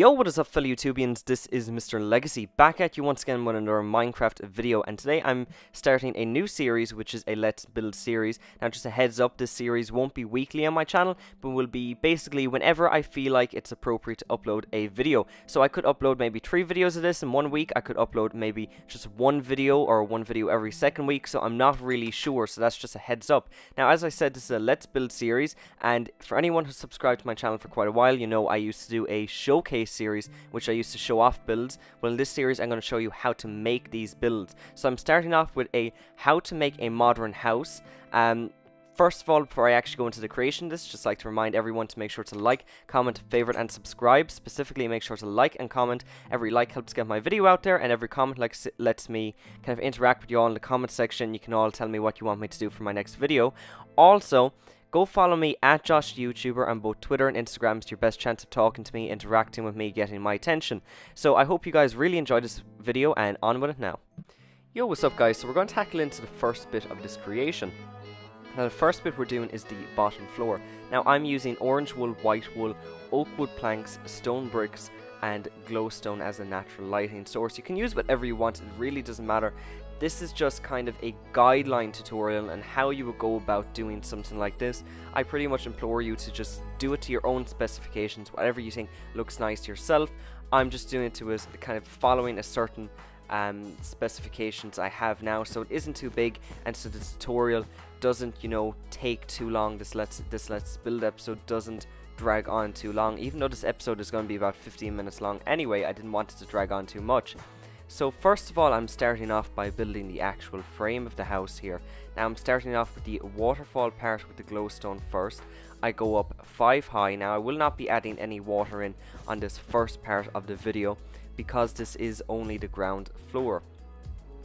Yo, what is up fellow YouTubians, this is Mr. Legacy, back at you once again with another Minecraft video, and today I'm starting a new series, which is a Let's Build series. Now just a heads up, this series won't be weekly on my channel, but will be basically whenever I feel like it's appropriate to upload a video. So I could upload maybe 3 videos of this in 1 week, I could upload maybe just 1 video or 1 video every second week, so I'm not really sure, so that's just a heads up. Now as I said, this is a Let's Build series, and for anyone who's subscribed to my channel for quite a while, you know I used to do a showcase series which I used to show off builds. Well, in this series I'm going to show you how to make these builds. So I'm starting off with a how to make a modern house. First of all, before I actually go into the creation of this, just like to remind everyone to make sure to like, comment, favorite and subscribe. Specifically make sure to like and comment. Every like helps get my video out there, and every comment lets me kind of interact with you all in the comment section. You can all tell me what you want me to do for my next video. Also, go follow me at Josh the YouTuber on both Twitter and Instagram. It's your best chance of talking to me, interacting with me, getting my attention. So I hope you guys really enjoyed this video, and on with it now. Yo, what's up guys? So we're going to tackle into the first bit of this creation. Now the first bit we're doing is the bottom floor. Now I'm using orange wool, white wool, oak wood planks, stone bricks and glowstone as a natural lighting source. You can use whatever you want, it really doesn't matter. This is just kind of a guideline tutorial on how you would go about doing something like this. I pretty much implore you to just do it to your own specifications, whatever you think looks nice to yourself. I'm just doing it to kind of following a certain specifications I have now, so it isn't too big, and so the tutorial doesn't, you know, take too long. This let's build episode doesn't drag on too long, even though this episode is going to be about 15 minutes long anyway. I didn't want it to drag on too much. So first of all, I'm starting off by building the actual frame of the house here. Now I'm starting off with the waterfall part with the glowstone first. I go up 5 high. Now I will not be adding any water in on this first part of the video, because this is only the ground floor.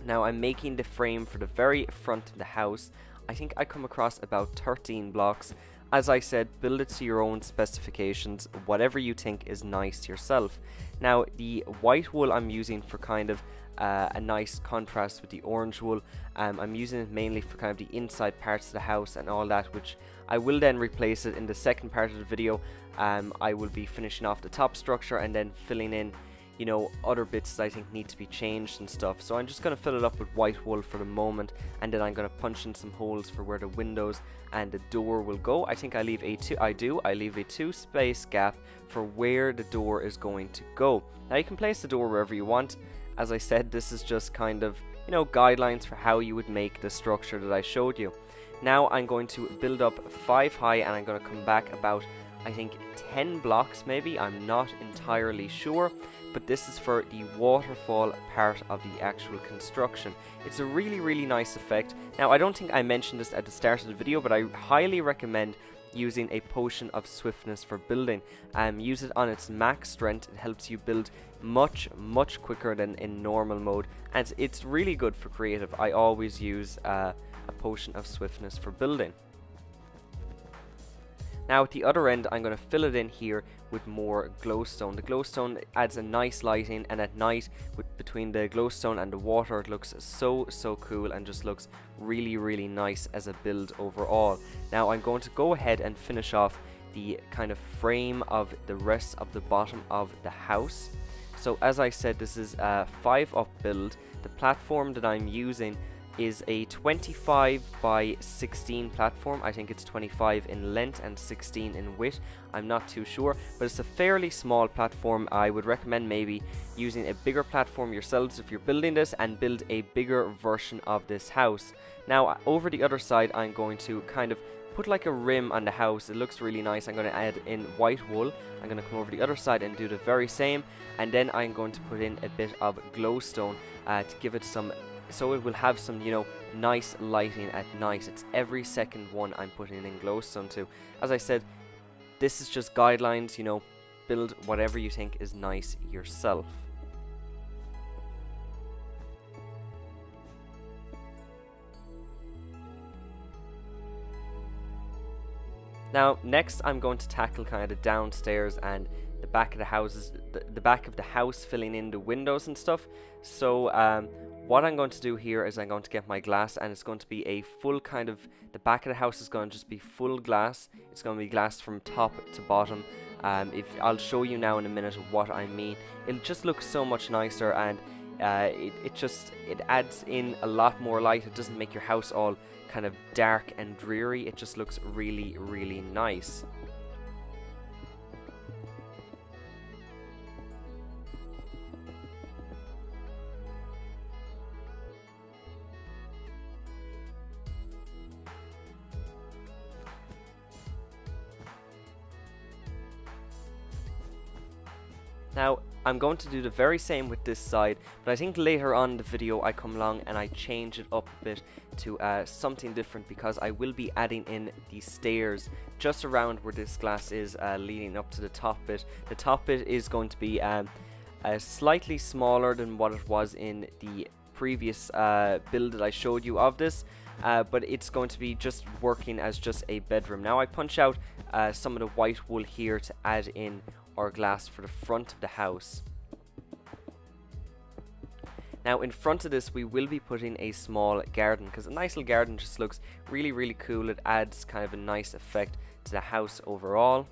Now I'm making the frame for the very front of the house. I think I come across about 13 blocks. As I said, build it to your own specifications, whatever you think is nice to yourself. Now the white wool I'm using for kind of a nice contrast with the orange wool. I'm using it mainly for kind of the inside parts of the house and all that, which I will then replace it in the second part of the video. I will be finishing off the top structure and then filling in, you know, other bits that I think need to be changed and stuff. So I'm just going to fill it up with white wool for the moment, and then I'm going to punch in some holes for where the windows and the door will go. I think I leave a 2 space gap for where the door is going to go. Now you can place the door wherever you want. As I said, this is just kind of, you know, guidelines for how you would make the structure that I showed you. Now I'm going to build up 5 high, and I'm going to come back about, I think, 10 blocks maybe. I'm not entirely sure, but this is for the waterfall part of the actual construction. It's a really nice effect. Now I don't think I mentioned this at the start of the video, but I highly recommend using a potion of swiftness for building. Use it on its max strength. It helps you build much quicker than in normal mode, and it's really good for creative. I always use a potion of swiftness for building. Now at the other end, I'm going to fill it in here with more glowstone. The glowstone adds a nice lighting, and at night, between the glowstone and the water, it looks so cool and just looks really nice as a build overall. Now I'm going to go ahead and finish off the kind of frame of the rest of the bottom of the house. So as I said, this is a 5 up build. The platform that I'm using is a 25 by 16 platform. I think it's 25 in length and 16 in width. I'm not too sure, but it's a fairly small platform. I would recommend maybe using a bigger platform yourselves if you're building this, and build a bigger version of this house. Now over the other side, I'm going to kind of put like a rim on the house. It looks really nice. I'm going to add in white wool. I'm going to come over the other side and do the very same, and then I'm going to put in a bit of glowstone to give it some, so it will have some, you know, nice lighting at night. It's every second one I'm putting in glowstone to. As I said, this is just guidelines, you know, build whatever you think is nice yourself. Now next I'm going to tackle kind of the downstairs and the back of the houses, the back of the house, filling in the windows and stuff. So what I'm going to do here is I'm going to get my glass, and it's going to be a full kind of, the back of the house is going to just be full glass. It's going to be glass from top to bottom. If I'll show you now in a minute what I mean. It'll just look so much nicer, and it adds in a lot more light. It doesn't make your house all kind of dark and dreary. It just looks really, really nice. Now, I'm going to do the very same with this side, but I think later on in the video I come along and I change it up a bit to something different, because I will be adding in the stairs just around where this glass is leading up to the top bit. The top bit is going to be slightly smaller than what it was in the previous build that I showed you of this, but it's going to be just working as just a bedroom. Now I punch out some of the white wool here to add in our glass for the front of the house. Now in front of this we will be putting a small garden, because a nice little garden just looks really, really cool. It adds kind of a nice effect to the house overall.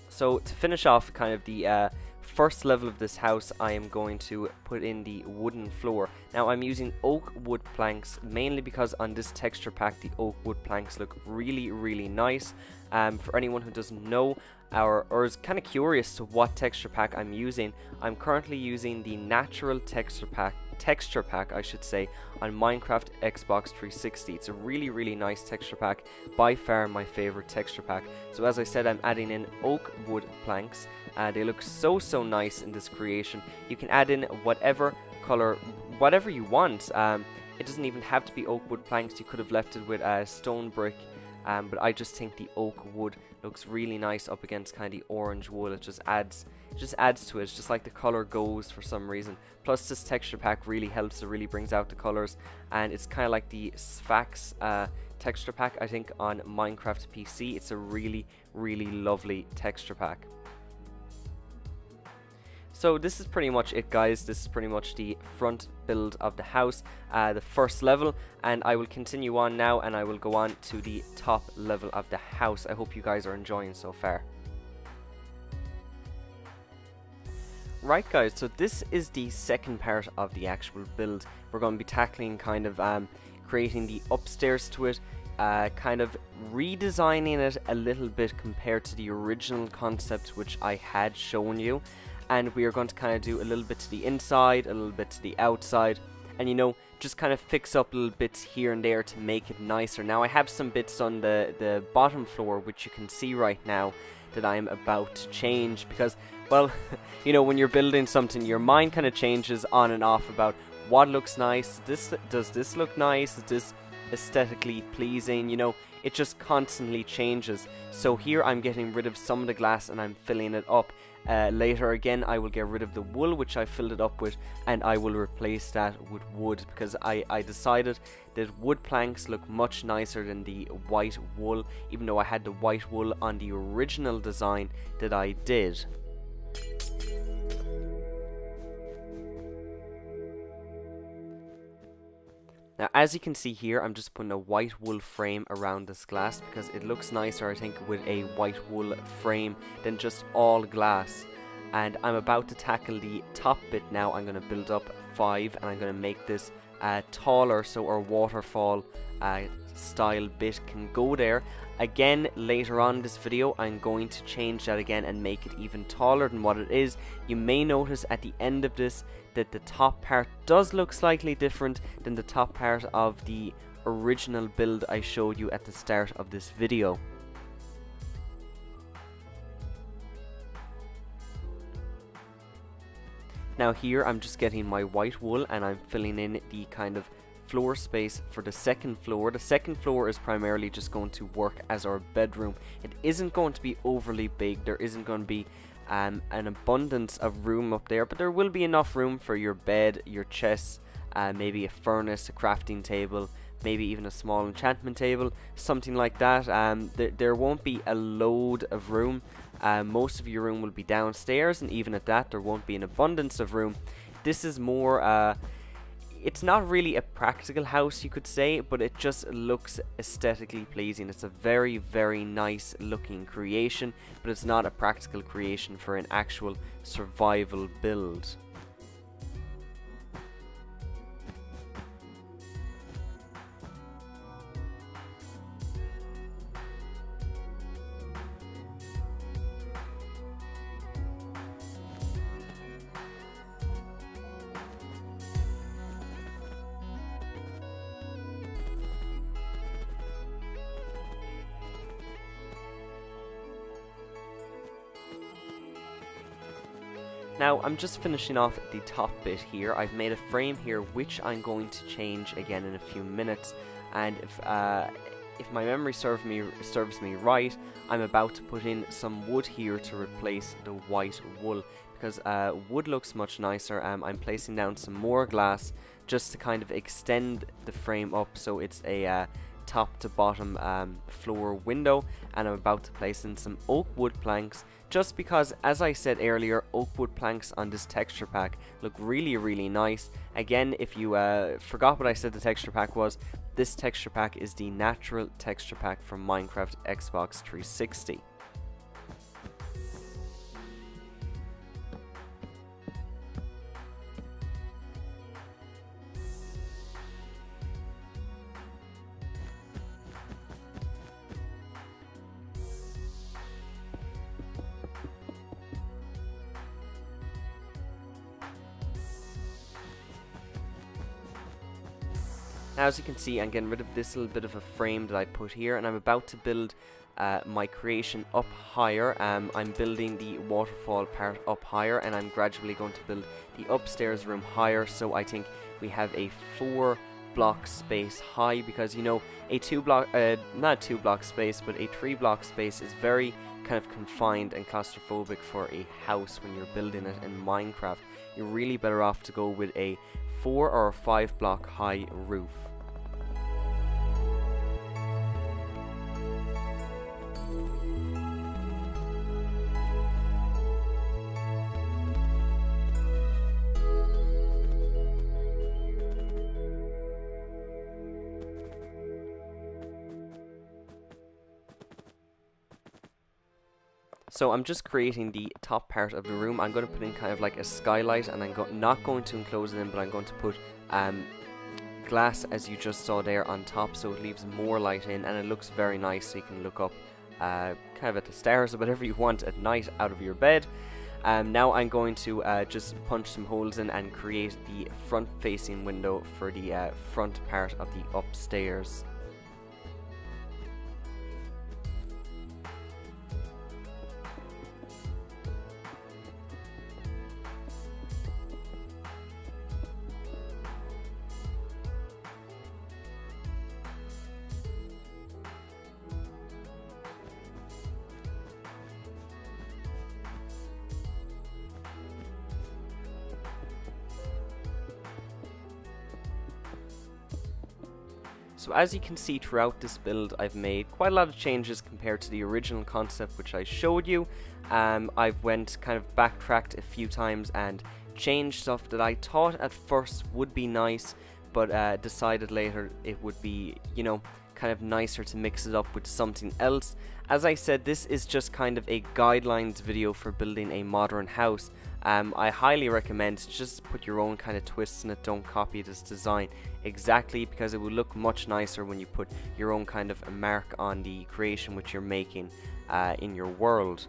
So to finish off kind of the first level of this house, I am going to put in the wooden floor. Now I'm using oak wood planks, mainly because on this texture pack the oak wood planks look really, really nice. For anyone who doesn't know or is kind of curious to what texture pack I'm using, I'm currently using the natural texture pack I should say, on Minecraft Xbox 360. It's a really, really nice texture pack, by far my favorite texture pack. So as I said, I'm adding in oak wood planks. They look so nice in this creation. You can add in whatever color, whatever you want. It doesn't even have to be oak wood planks. You could have left it with stone brick, but I just think the oak wood looks really nice up against kind of the orange wool. It just adds to it. It's just like the color goes for some reason. Plus this texture pack really helps. It really brings out the colors, and it's kind of like the Sphax texture pack I think on Minecraft PC. It's a really, really lovely texture pack. So this is pretty much it, guys. This is pretty much the front build of the house, the first level, and I will continue on now and I will go on to the top level of the house. I hope you guys are enjoying so far. Right guys, so this is the second part of the actual build. We're going to be tackling kind of creating the upstairs to it, kind of redesigning it a little bit compared to the original concept which I had shown you. And we are going to kind of do a little bit to the inside, a little bit to the outside, and you know, just kind of fix up little bits here and there to make it nicer. Now I have some bits on the bottom floor which you can see right now that I'm about to change, because, well, you know, when you're building something, your mind kind of changes on and off about what looks nice. Does this look nice? Is this aesthetically pleasing? You know, it just constantly changes. So here I'm getting rid of some of the glass and I'm filling it up. Later again I will get rid of the wool which I filled it up with, and I will replace that with wood, because I decided that wood planks look much nicer than the white wool, even though I had the white wool on the original design that I did. Now as you can see here, I'm just putting a white wool frame around this glass because it looks nicer, I think, with a white wool frame than just all glass. And I'm about to tackle the top bit now. I'm going to build up 5 and I'm going to make this taller so our waterfall style bit can go there. Again, later on in this video I'm going to change that again and make it even taller than what it is. You may notice at the end of this that the top part does look slightly different than the top part of the original build I showed you at the start of this video. Now here I'm just getting my white wool and I'm filling in the kind of floor space for the second floor. The second floor is primarily just going to work as our bedroom. It isn't going to be overly big. There isn't going to be an abundance of room up there, but there will be enough room for your bed, your chests, maybe a furnace, a crafting table, maybe even a small enchantment table, something like that. There won't be a load of room. Most of your room will be downstairs, and even at that there won't be an abundance of room. This is more it's not really a practical house, you could say, but it just looks aesthetically pleasing. It's a very, very nice looking creation, but it's not a practical creation for an actual survival build. Now, I'm just finishing off the top bit here. I've made a frame here which I'm going to change again in a few minutes, and if my memory serves me right, I'm about to put in some wood here to replace the white wool, because wood looks much nicer. I'm placing down some more glass just to kind of extend the frame up so it's a top to bottom floor window, and I'm about to place in some oak wood planks, just because, as I said earlier, oak wood planks on this texture pack look really, really nice. Again, if you forgot what I said the texture pack was, this texture pack is the natural texture pack from Minecraft Xbox 360. Now, as you can see, I'm getting rid of this little bit of a frame that I put here, and I'm about to build my creation up higher. I'm building the waterfall part up higher, and I'm gradually going to build the upstairs room higher, so I think we have a 4-block space high, because, you know, a 2-block, not a 2-block space, but a 3-block space is very kind of confined and claustrophobic for a house when you're building it in Minecraft. You're really better off to go with a 4 or 5-block high roof. So I'm just creating the top part of the room. I'm going to put in kind of like a skylight, and I'm not going to enclose it in, but I'm going to put glass, as you just saw there, on top, so it leaves more light in, and it looks very nice, so you can look up kind of at the stars or whatever you want at night out of your bed. Now I'm going to just punch some holes in and create the front facing window for the front part of the upstairs. So as you can see throughout this build, I've made quite a lot of changes compared to the original concept which I showed you. I've went kind of backtracked a few times and changed stuff that I thought at first would be nice, but decided later it would be, you know, kind of nicer to mix it up with something else. As I said, this is just kind of a guidelines video for building a modern house. I highly recommend just put your own kind of twists in it. Don't copy this design exactly, because it will look much nicer when you put your own kind of a mark on the creation which you're making in your world.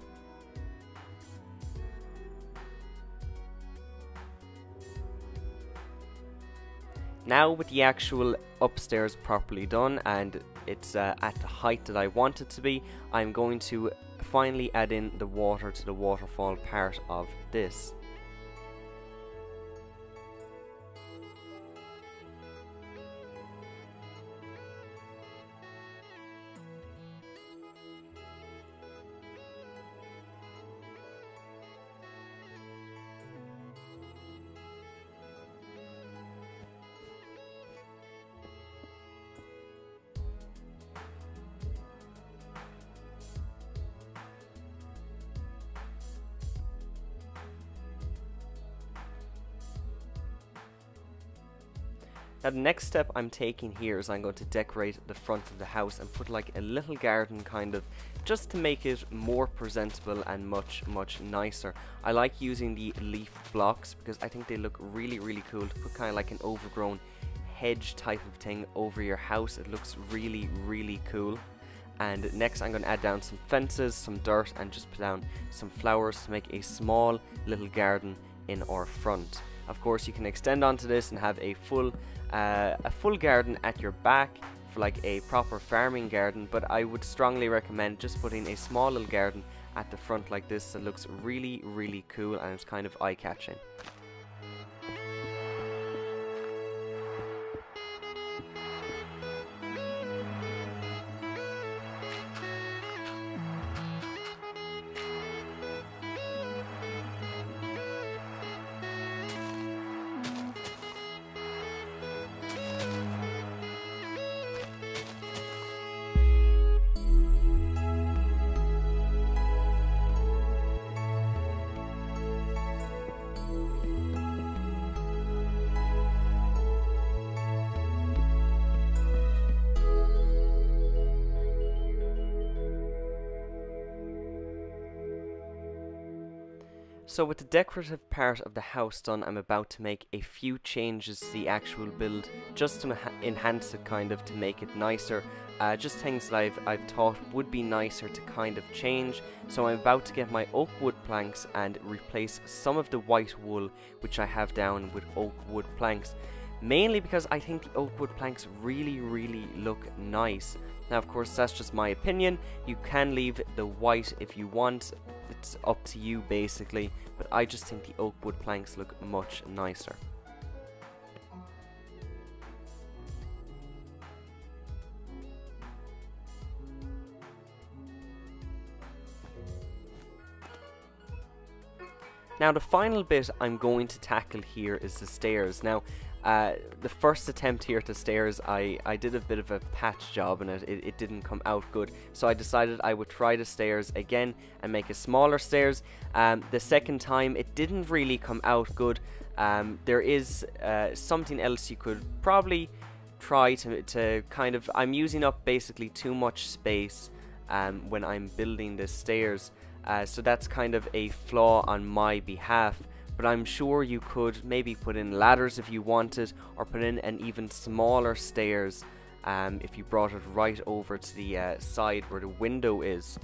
Now, with the actual upstairs properly done and it's at the height that I want it to be, I'm going to finally add in the water to the waterfall part of this. Now the next step I'm taking here is I'm going to decorate the front of the house and put like a little garden kind of, just to make it more presentable and much nicer. I like using the leaf blocks because I think they look really cool to put kind of like an overgrown hedge type of thing over your house. It looks really cool. And next I'm going to add down some fences, some dirt, and just put down some flowers to make a small little garden in our front. Of course you can extend onto this and have a full garden at your back for like a proper farming garden, but I would strongly recommend just putting a small little garden at the front like this that looks really cool and it's kind of eye-catching. So with the decorative part of the house done, I'm about to make a few changes to the actual build, just to enhance it kind of, to make it nicer. Just things that I've thought would be nicer to kind of change. So I'm about to get my oak wood planks and replace some of the white wool which I have down with oak wood planks. Mainly because I think the oak wood planks really look nice. Now of course that's just my opinion. You can leave the white if you want. It's up to you basically, but I just think the oak wood planks look much nicer. Now the final bit I'm going to tackle here is the stairs. Now the first attempt here at the stairs, I did a bit of a patch job and it didn't come out good, so I decided I would try the stairs again and make a smaller stairs. The second time it didn't really come out good. There is something else you could probably try to kind of, I'm using up basically too much space when I'm building the stairs, so that's kind of a flaw on my behalf. But I'm sure you could maybe put in ladders if you wanted, or put in an even smaller stairs if you brought it right over to the side where the window is.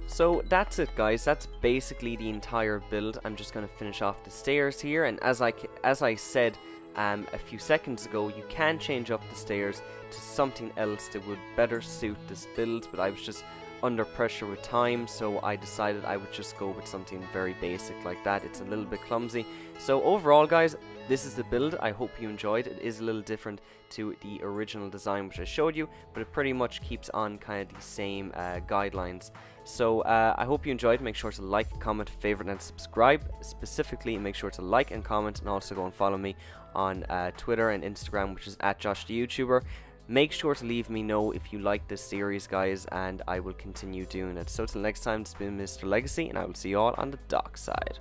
So that's it guys, that's basically the entire build. I'm just going to finish off the stairs here, and as I said a few seconds ago, you can change up the stairs to something else that would better suit this build, but I was just under pressure with time, so I decided I would just go with something very basic like that. It's a little bit clumsy. So overall guys, this is the build. I hope you enjoyed. It is a little different to the original design which I showed you, but it pretty much keeps on kind of the same guidelines. So I hope you enjoyed. Make sure to like, comment, favorite, and subscribe. Specifically, make sure to like and comment, and also go and follow me on Twitter and Instagram, which is @JoshTheYouTuber. Make sure to leave me know if you like this series, guys, and I will continue doing it. So till next time, it's been Mr. Legacy, and I will see you all on the dark side.